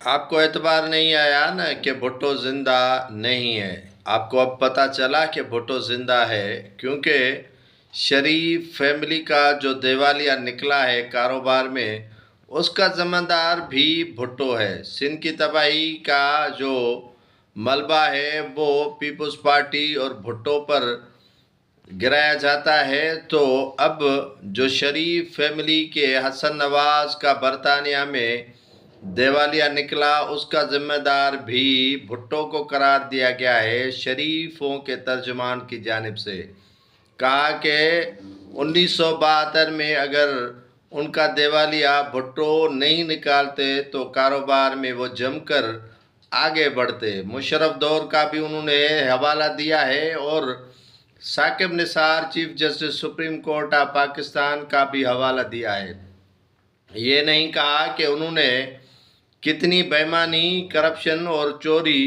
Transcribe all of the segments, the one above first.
آپ کو اعتبار نہیں آیا نا کہ بھٹو زندہ نہیں ہے۔ آپ کو اب پتہ چلا کہ بھٹو زندہ ہے، کیونکہ شریف فیملی کا جو دیوالیہ نکلا ہے کاروبار میں، اس کا ذمہ دار بھی بھٹو ہے۔ سندھ کی تباہی کا جو ملبہ ہے وہ پیپلز پارٹی اور بھٹو پر گرایا جاتا ہے، تو اب جو شریف فیملی کے حسن نواز کا برطانیہ میں دیوالیہ نکلا، اس کا ذمہ دار بھی بھٹو کو قرار دیا گیا ہے شریفوں کے ترجمان کی جانب سے۔ کہا کہ 1972 میں اگر ان کا دیوالیہ بھٹو نہیں نکالتے تو کاروبار میں وہ جم کر آگے بڑھتے۔ مشرف دور کا بھی انہوں نے حوالہ دیا ہے، اور Saqib Nisar chief justice supreme court of Pakistan کا بھی حوالہ دیا ہے۔ یہ نہیں کہا کہ انہوں نے کتنی بے ایمانی، کرپشن اور چوری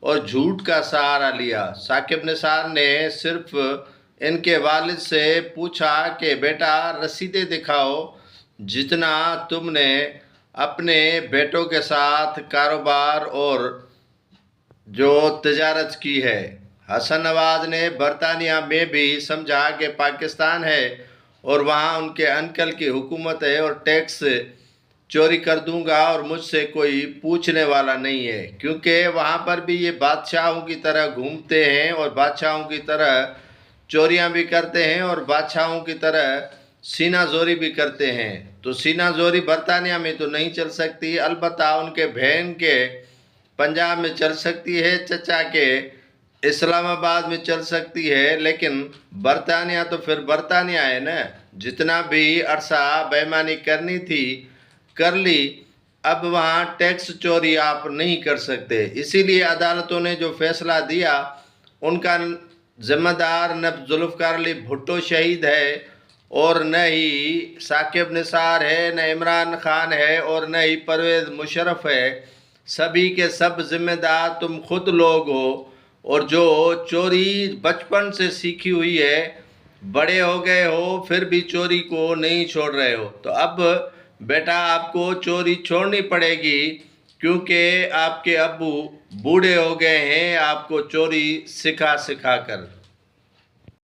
اور جھوٹ کا سہارا لیا۔ ثاقب نثار نے صرف ان کے والد سے پوچھا کہ بیٹا رسیدیں دکھاؤ جتنا تم نے اپنے بیٹوں کے ساتھ کاروبار اور جو تجارت کی ہے۔ حسن نواز نے برطانیہ میں بھی سمجھا کہ پاکستان ہے اور وہاں ان کے انکل کی حکومت ہے اور ٹیکس چوری کر دوں گا اور مجھ سے کوئی پوچھنے والا نہیں ہے، کیونکہ وہاں پر بھی یہ بادشاہوں کی طرح گھومتے ہیں اور بادشاہوں کی طرح چوریاں بھی کرتے ہیں اور بادشاہوں کی طرح سینہ زوری بھی کرتے ہیں۔ تو سینہ زوری برطانیہ میں تو نہیں چل سکتی، البتہ ان کے بہن کے پنجاب میں چل سکتی ہے، چچا کے اسلام آباد میں چل سکتی ہے، لیکن برطانیہ تو پھر برطانیہ ہے نا۔ جتنا بھی عرصہ بے ایمانی کرنی تھی کر لی، اب وہاں ٹیکس چوری آپ نہیں کر سکتے۔ اسی لیے عدالتوں نے جو فیصلہ دیا، ان کا ذمہ دار نہ ذوالفقار علی بھٹو شہید ہے اور نہ ہی ثاقب نثار ہے، نہ عمران خان ہے اور نہ ہی پرویز مشرف ہے۔ سبھی کے سب ذمہ دار تم خود لوگ ہو، اور جو چوری بچپن سے سیکھی ہوئی ہے، بڑے ہو گئے ہو پھر بھی چوری کو نہیں چھوڑ رہے ہو، تو اب بیٹا آپ کو چوری چھوڑنی پڑے گی، کیونکہ آپ کے ابو بوڑھے ہو گئے ہیں آپ کو چوری سکھا سکھا کر۔